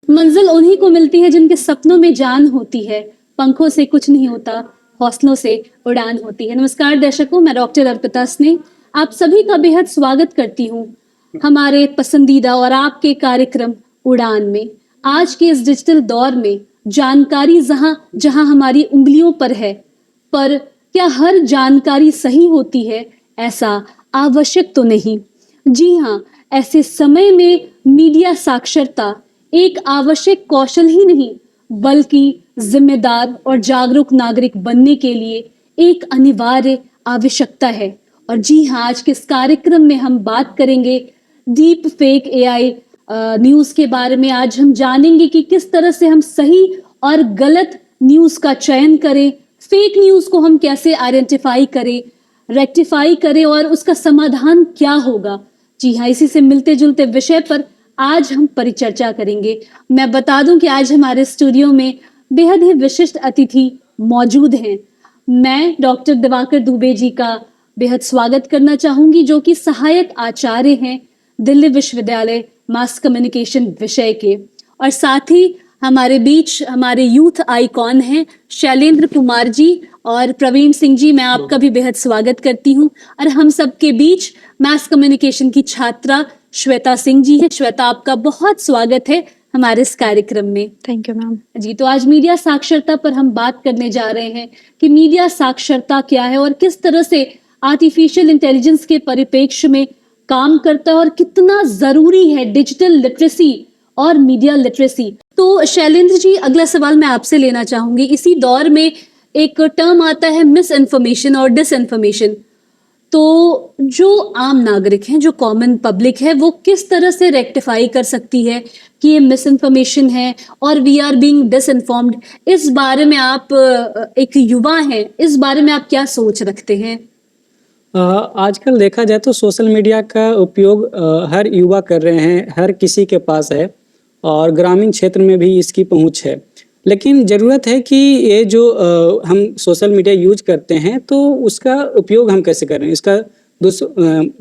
मंजिल उन्हीं को मिलती है जिनके सपनों में जान होती है, पंखों से कुछ नहीं होता, हौसलों से उड़ान होती है। नमस्कार दर्शकों, मैं डॉक्टर अर्पिता स्नेह आप सभी का बेहद स्वागत करती हूँ हमारे पसंदीदा और आपके कार्यक्रम उड़ान में। आज के इस डिजिटल दौर में जानकारी जहां जहां हमारी उंगलियों पर है, पर क्या हर जानकारी सही होती है? ऐसा आवश्यक तो नहीं। जी हाँ, ऐसे समय में मीडिया साक्षरता एक आवश्यक कौशल ही नहीं, बल्कि जिम्मेदार और जागरूक नागरिक बनने के लिए एक अनिवार्य आवश्यकता है। और जी हाँ, आज के इस कार्यक्रम में हम बात करेंगे डीप फेक एआई न्यूज के बारे में। आज हम जानेंगे कि किस तरह से हम सही और गलत न्यूज का चयन करें, फेक न्यूज को हम कैसे आइडेंटिफाई करें, रेक्टिफाई करें और उसका समाधान क्या होगा। जी हाँ, इसी से मिलते जुलते विषय पर आज हम परिचर्चा करेंगे। मैं बता दूं कि आज हमारे स्टूडियो में बेहद ही विशिष्ट अतिथि मौजूद हैं। मैं डॉक्टर दिवाकर दुबे जी का बेहद स्वागत करना चाहूंगी, जो कि सहायक आचार्य हैं दिल्ली विश्वविद्यालय मास कम्युनिकेशन विषय के। और साथ ही हमारे बीच हमारे यूथ आइकॉन हैं शैलेंद्र कुमार जी और प्रवीण सिंह जी। मैं आपका भी बेहद स्वागत करती हूँ। और हम सबके बीच मास कम्युनिकेशन की छात्रा श्वेता सिंह जी है। श्वेता, आपका बहुत स्वागत है हमारे इस कार्यक्रम में। Thank you ma'am. जी, तो आज मीडिया साक्षरता पर हम बात करने जा रहे हैं कि मीडिया साक्षरता क्या है और किस तरह से आर्टिफिशियल इंटेलिजेंस के परिप्रेक्ष्य में काम करता है और कितना जरूरी है डिजिटल लिटरेसी और मीडिया लिटरेसी। तो शैलेंद्र जी, अगला सवाल मैं आपसे लेना चाहूंगी। इसी दौर में एक टर्म आता है मिस इन्फॉर्मेशन और डिस इन्फॉर्मेशन। तो जो आम नागरिक हैं, जो कॉमन पब्लिक है, वो किस तरह से रेक्टिफाई कर सकती है कि ये मिस इन्फॉर्मेशन है और वी आर बीइंग डिसइन्फॉर्म्ड? इस बारे में आप एक युवा हैं, इस बारे में आप क्या सोच रखते हैं? आजकल देखा जाए तो सोशल मीडिया का उपयोग हर युवा कर रहे हैं, हर किसी के पास है और ग्रामीण क्षेत्र में भी इसकी पहुंच है। लेकिन ज़रूरत है कि ये जो हम सोशल मीडिया यूज करते हैं तो उसका उपयोग हम कैसे कर रहे हैं, इसका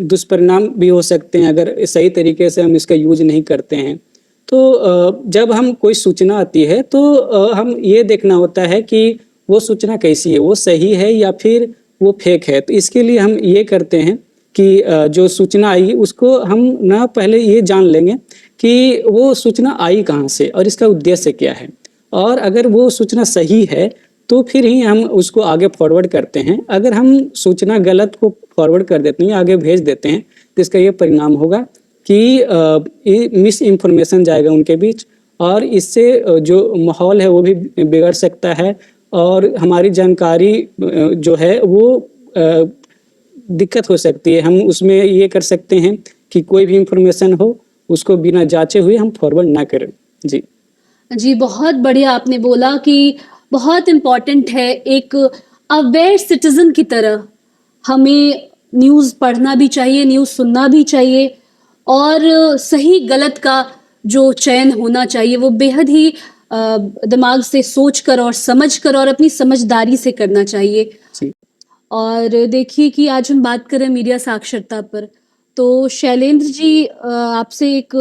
दुष्परिणाम भी हो सकते हैं अगर सही तरीके से हम इसका यूज नहीं करते हैं। तो जब हम कोई सूचना आती है तो हम ये देखना होता है कि वो सूचना कैसी है, वो सही है या फिर वो फेक है। तो इसके लिए हम ये करते हैं कि जो सूचना आई उसको हम ना पहले ये जान लेंगे कि वो सूचना आई कहाँ से और इसका उद्देश्य क्या है। और अगर वो सूचना सही है तो फिर ही हम उसको आगे फॉरवर्ड करते हैं। अगर हम सूचना गलत को फॉरवर्ड कर देते हैं, आगे भेज देते हैं, तो इसका ये परिणाम होगा कि मिस इन्फॉर्मेशन जाएगा उनके बीच और इससे जो माहौल है वो भी बिगड़ सकता है और हमारी जानकारी जो है वो दिक्कत हो सकती है। हम उसमें ये कर सकते हैं कि कोई भी इंफॉर्मेशन हो उसको बिना जांचे हुए हम फॉरवर्ड ना करें। जी जी, बहुत बढ़िया आपने बोला कि बहुत इम्पोर्टेंट है एक अवेयर सिटीजन की तरह हमें न्यूज़ पढ़ना भी चाहिए, न्यूज़ सुनना भी चाहिए और सही गलत का जो चयन होना चाहिए वो बेहद ही दिमाग से सोच कर और समझ कर और अपनी समझदारी से करना चाहिए। जी और देखिए कि आज हम बात करें मीडिया साक्षरता पर, तो शैलेंद्र जी, आपसे एक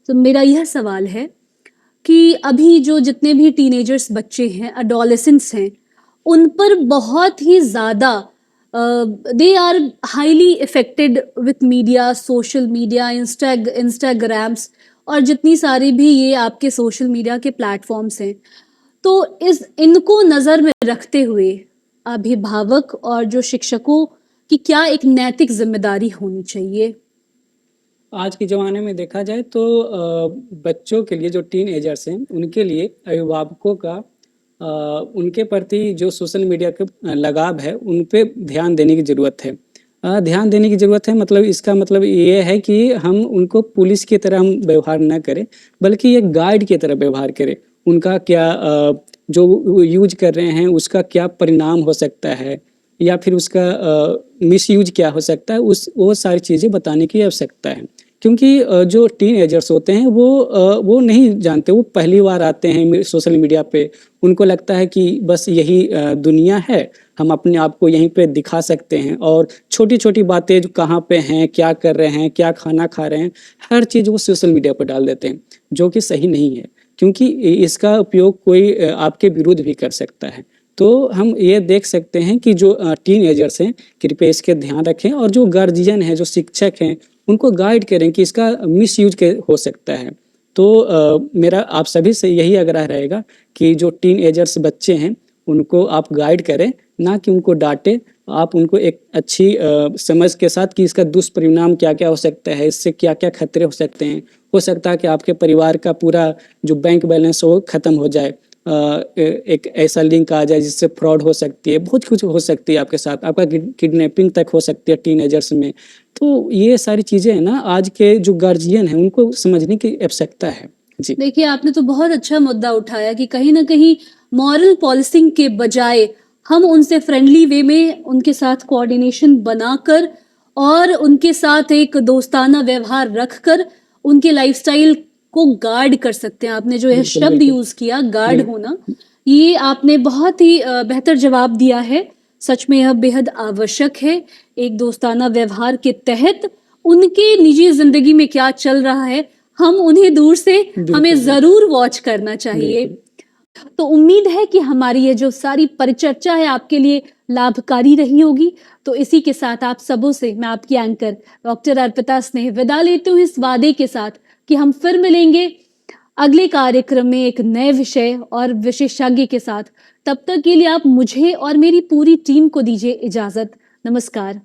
तो मेरा यह सवाल है कि अभी जो जितने भी टीनेजर्स बच्चे हैं, एडोलेसेंट्स हैं, उन पर बहुत ही ज़्यादा they are highly affected with media, social media, Instagrams और जितनी सारी भी ये आपके सोशल मीडिया के प्लेटफॉर्म्स हैं। तो इस इनको नज़र में रखते हुए अभिभावक और जो शिक्षकों की क्या एक नैतिक जिम्मेदारी होनी चाहिए? आज के ज़माने में देखा जाए तो बच्चों के लिए जो टीन एजर्स हैं उनके लिए अभिभावकों का उनके प्रति जो सोशल मीडिया के लगाव है उन पे ध्यान देने की ज़रूरत है। ध्यान देने की ज़रूरत है मतलब इसका मतलब ये है कि हम उनको पुलिस की तरह हम व्यवहार ना करें, बल्कि एक गाइड की तरह व्यवहार करें। उनका क्या जो यूज कर रहे हैं उसका क्या परिणाम हो सकता है या फिर उसका मिसयूज क्या हो सकता है, उस वो सारी चीज़ें बताने की आवश्यकता है। क्योंकि जो टीनेजर्स होते हैं वो नहीं जानते, वो पहली बार आते हैं सोशल मीडिया पे। उनको लगता है कि बस यही दुनिया है, हम अपने आप को यहीं पे दिखा सकते हैं और छोटी-छोटी बातें जो कहाँ पे हैं, क्या कर रहे हैं, क्या खाना खा रहे हैं, हर चीज़ वो सोशल मीडिया पे डाल देते हैं, जो कि सही नहीं है। क्योंकि इसका उपयोग कोई आपके विरुद्ध भी कर सकता है। तो हम ये देख सकते हैं कि जो टीनेजर्स हैं, कृपया इसके ध्यान रखें और जो गार्जियन हैं, जो शिक्षक हैं, उनको गाइड करें कि इसका मिसयूज़ के हो सकता है। तो मेरा आप सभी से यही आग्रह रहेगा कि जो टीनेजर्स बच्चे हैं, उनको आप गाइड करें, ना कि उनको डाँटें। आप उनको एक अच्छी समझ के साथ कि इसका दुष्परिणाम क्या-क्या हो सकता है, इससे क्या-क्या खतरे हो सकते हैं। हो सकता है कि आपके परिवार का पूरा जो बैंक बैलेंस हो, ख़त्म हो जाए। एक ऐसा लिंक आ जाए जिससे फ्रॉड हो सकती है, बहुत कुछ हो सकती है आपके साथ, आपका किडनैपिंग तक हो सकती है टीनेजर्स में। तो ये सारी चीज़ें हैं ना, आज के जो गार्जियन हैं उनको समझने की आवश्यकता है। जी। देखिए, आपने तो बहुत अच्छा मुद्दा उठाया कि कहीं न कहीं मॉरल पॉलिसिंग के बजाय हम उनसे फ्रेंडली वे में उनके साथ कोऑर्डिनेशन बनाकर और उनके साथ एक दोस्ताना व्यवहार रखकर उनके लाइफ़स्टाइल को गार्ड कर सकते हैं। आपने जो यह बिल्कुल, शब्द बिल्कुल। यूज़ किया गार्ड बिल होना, ये आपने बहुत ही बेहतर जवाब दिया है। सच में यह बेहद आवश्यक है। एक दोस्ताना व्यवहार के तहत उनके निजी ज़िंदगी में क्या चल रहा है, हम उन्हें दूर से बिल्कुल, हमें बिल्कुल। ज़रूर वॉच करना चाहिए। बिल्कुल। तो उम्मीद है कि हमारी ये जो सारी परिचर्चा है आपके लिए लाभकारी रही होगी। तो इसी के साथ आप सबों से मैं आपकी एंकर डॉक्टर अर्पिता स्नेह विदा लेती हूँ इस वादे के साथ कि हम फिर मिलेंगे अगले कार्यक्रम में एक नए विषय और विशेषज्ञ के साथ। तब तक के लिए आप मुझे और मेरी पूरी टीम को दीजिए इजाज़त। नमस्कार।